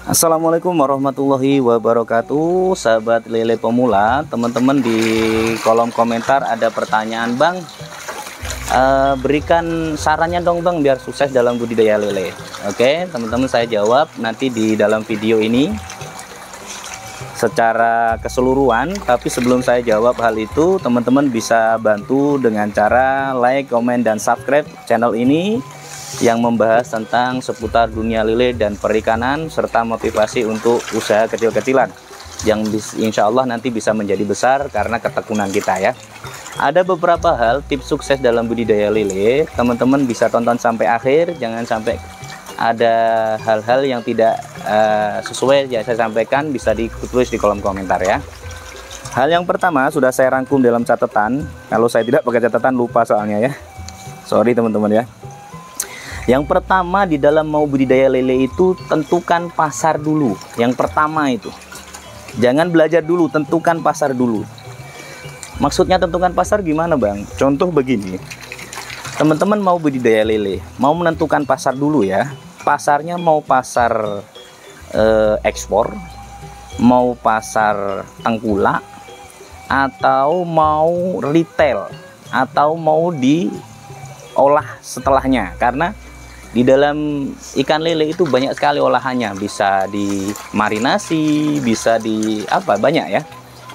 Assalamualaikum warahmatullahi wabarakatuh, sahabat lele pemula. Teman-teman di kolom komentar ada pertanyaan, Bang, berikan sarannya dong Bang biar sukses dalam budidaya lele. Oke teman-teman, saya jawab nanti di dalam video ini secara keseluruhan. Tapi sebelum saya jawab hal itu, teman-teman bisa bantu dengan cara like, komen, dan subscribe channel ini yang membahas tentang seputar dunia lele dan perikanan, serta motivasi untuk usaha kecil-kecilan yang insya Allah nanti bisa menjadi besar karena ketekunan kita ya. Ada beberapa hal tips sukses dalam budidaya lele, teman-teman bisa tonton sampai akhir, jangan sampai ada hal-hal yang tidak sesuai yang saya sampaikan, bisa ditulis di kolom komentar ya. Hal yang pertama sudah saya rangkum dalam catatan, kalau saya tidak pakai catatan lupa soalnya ya, sorry teman-teman ya. Yang pertama di dalam mau budidaya lele itu tentukan pasar dulu. Yang pertama itu jangan belajar dulu, tentukan pasar dulu. Maksudnya tentukan pasar gimana Bang? Contoh begini, teman-teman mau budidaya lele, mau menentukan pasar dulu ya. Pasarnya mau pasar ekspor, mau pasar tengkulak, atau mau retail, atau mau diolah setelahnya. Karena di dalam ikan lele itu banyak sekali olahannya, bisa dimarinasi, bisa di apa banyak ya,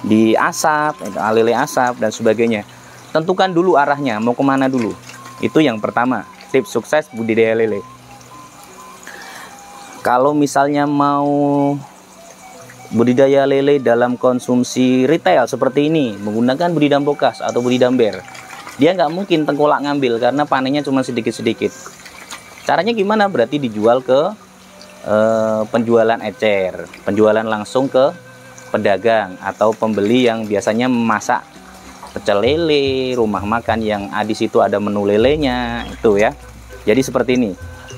diasap, lele asap dan sebagainya. Tentukan dulu arahnya mau kemana dulu. Itu yang pertama, tips sukses budidaya lele. Kalau misalnya mau budidaya lele dalam konsumsi retail seperti ini, menggunakan budidam bokas atau budidam ber, dia nggak mungkin tengkulak ngambil karena panennya cuma sedikit-sedikit. Caranya gimana? Berarti dijual ke penjualan ecer, penjualan langsung ke pedagang atau pembeli yang biasanya memasak pecel lele, rumah makan yang di situ ada menu lelenya itu ya. Jadi seperti ini.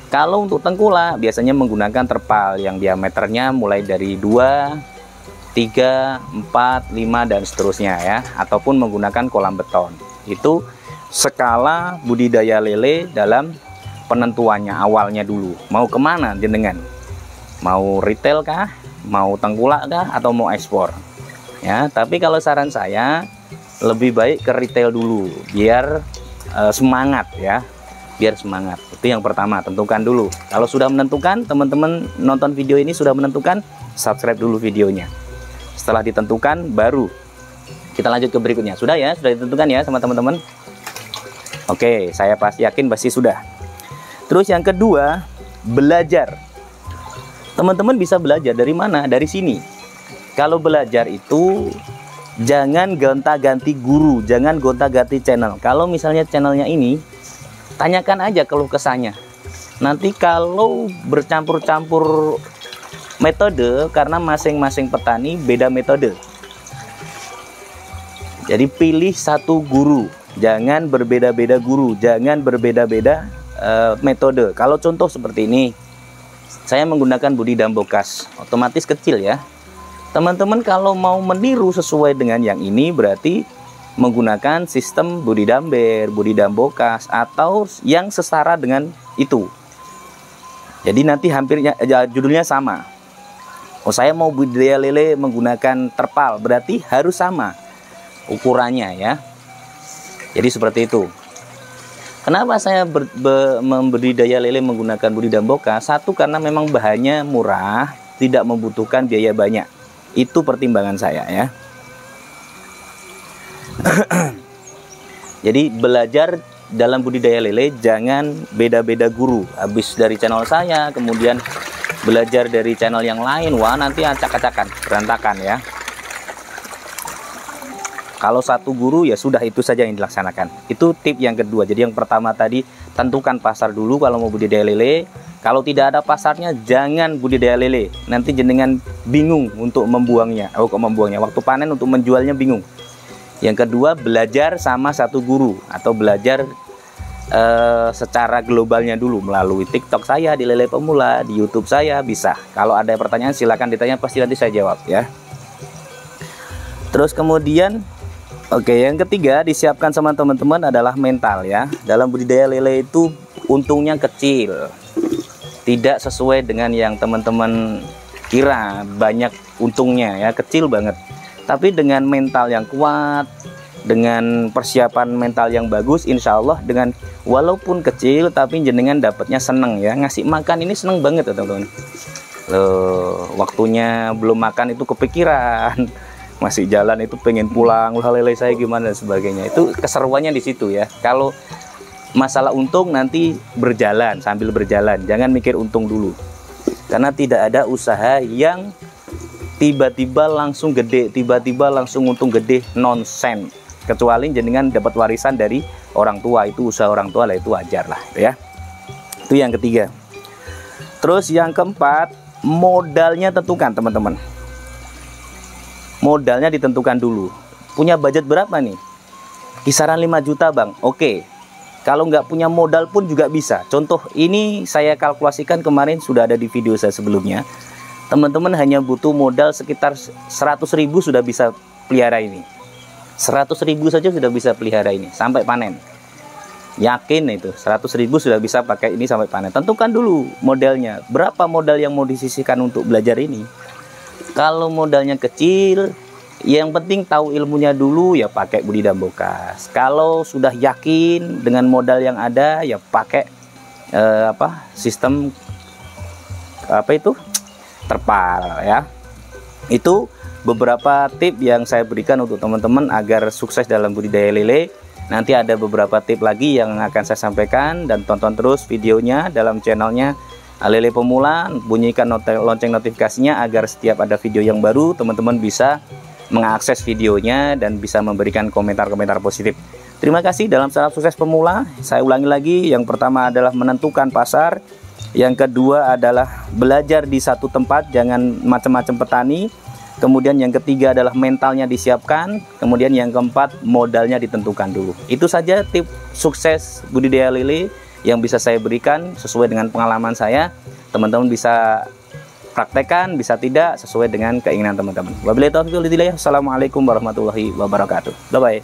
Kalau untuk tengkulak biasanya menggunakan terpal yang diameternya mulai dari 2, 3, 4, 5 dan seterusnya ya, ataupun menggunakan kolam beton. Itu skala budidaya lele dalam penentuannya awalnya dulu. Mau kemana jenengan? Mau retail kah? Mau tengkulak kah? Atau mau ekspor? Ya, tapi kalau saran saya lebih baik ke retail dulu biar semangat ya. Biar semangat. Itu yang pertama, tentukan dulu. Kalau sudah menentukan, teman-teman nonton video ini sudah menentukan, subscribe dulu videonya. Setelah ditentukan baru kita lanjut ke berikutnya. Sudah ya? Sudah ditentukan ya sama teman-teman? Oke, saya pasti yakin pasti sudah. Terus yang kedua, belajar. Teman-teman bisa belajar dari mana? Dari sini. Kalau belajar itu jangan gonta-ganti guru, jangan gonta-ganti channel. Kalau misalnya channelnya ini, tanyakan aja keluh kesahnya. Nanti kalau bercampur-campur metode, karena masing-masing petani beda metode. Jadi pilih satu guru, jangan berbeda-beda guru, jangan berbeda-beda metode. Kalau contoh seperti ini, saya menggunakan budidam bokas, otomatis kecil ya. Teman-teman kalau mau meniru sesuai dengan yang ini berarti menggunakan sistem budidam ber, budidam bokas, atau yang setara dengan itu. Jadi nanti hampirnya judulnya sama. Oh, saya mau budidaya lele menggunakan terpal, berarti harus sama ukurannya ya. Jadi seperti itu. Kenapa saya membudidaya lele menggunakan budidam bokas? Satu, karena memang bahannya murah, tidak membutuhkan biaya banyak. Itu pertimbangan saya ya. Jadi belajar dalam budidaya lele jangan beda-beda guru. Habis dari channel saya, kemudian belajar dari channel yang lain, wah nanti acak-acakan, berantakan ya. Kalau satu guru ya sudah itu saja yang dilaksanakan. Itu tip yang kedua. Jadi yang pertama tadi, tentukan pasar dulu kalau mau budidaya lele. Kalau tidak ada pasarnya jangan budidaya lele. Nanti jenengan bingung untuk membuangnya. Oh, kok membuangnya? Waktu panen untuk menjualnya bingung. Yang kedua, belajar sama satu guru atau belajar secara globalnya dulu melalui TikTok saya di Lele Pemula, di YouTube saya bisa. Kalau ada pertanyaan silakan ditanya, pasti nanti saya jawab ya. Terus kemudian oke, yang ketiga disiapkan sama teman-teman adalah mental ya. Dalam budidaya lele itu untungnya kecil, tidak sesuai dengan yang teman-teman kira banyak untungnya ya, kecil banget. Tapi dengan mental yang kuat, dengan persiapan mental yang bagus, insya Allah dengan walaupun kecil tapi jenengan dapatnya seneng ya. Ngasih makan ini seneng banget ya teman-teman. Waktunya belum makan itu kepikiran, masih jalan itu pengen pulang, lele saya gimana dan sebagainya. Itu keseruannya di situ ya. Kalau masalah untung nanti berjalan, sambil berjalan, jangan mikir untung dulu. Karena tidak ada usaha yang tiba-tiba langsung gede, tiba-tiba langsung untung gede, nonsen. Kecuali jenengan dapat warisan dari orang tua, itu usaha orang tua lah, itu wajar lah ya. Itu yang ketiga. Terus yang keempat, modalnya tentukan teman-teman. Modalnya ditentukan dulu. Punya budget berapa nih? Kisaran 5 juta bang. Oke. Kalau nggak punya modal pun juga bisa. Contoh ini saya kalkulasikan kemarin, sudah ada di video saya sebelumnya. Teman-teman hanya butuh modal sekitar 100.000 sudah bisa pelihara ini. 100.000 saja sudah bisa pelihara ini sampai panen. Yakin itu 100.000 sudah bisa pakai ini sampai panen. Tentukan dulu modalnya. Berapa modal yang mau disisihkan untuk belajar ini? Kalau modalnya kecil, yang penting tahu ilmunya dulu ya pakai budidaya bokas. Kalau sudah yakin dengan modal yang ada ya pakai sistem terpal ya. Itu beberapa tip yang saya berikan untuk teman-teman agar sukses dalam budidaya lele. Nanti ada beberapa tip lagi yang akan saya sampaikan, dan tonton terus videonya dalam channelnya Lele Pemula. Bunyikan lonceng notifikasinya agar setiap ada video yang baru teman-teman bisa mengakses videonya dan bisa memberikan komentar-komentar positif. Terima kasih. Dalam Salam Sukses Pemula, saya ulangi lagi, yang pertama adalah menentukan pasar. Yang kedua adalah belajar di satu tempat, jangan macam-macam petani. Kemudian yang ketiga adalah mentalnya disiapkan. Kemudian yang keempat, modalnya ditentukan dulu. Itu saja tip sukses budidaya lele yang bisa saya berikan sesuai dengan pengalaman saya. Teman-teman bisa praktekkan, bisa tidak, sesuai dengan keinginan teman-teman. Wabillahi taufiq wal hidayah. Assalamualaikum warahmatullahi wabarakatuh. Bye bye.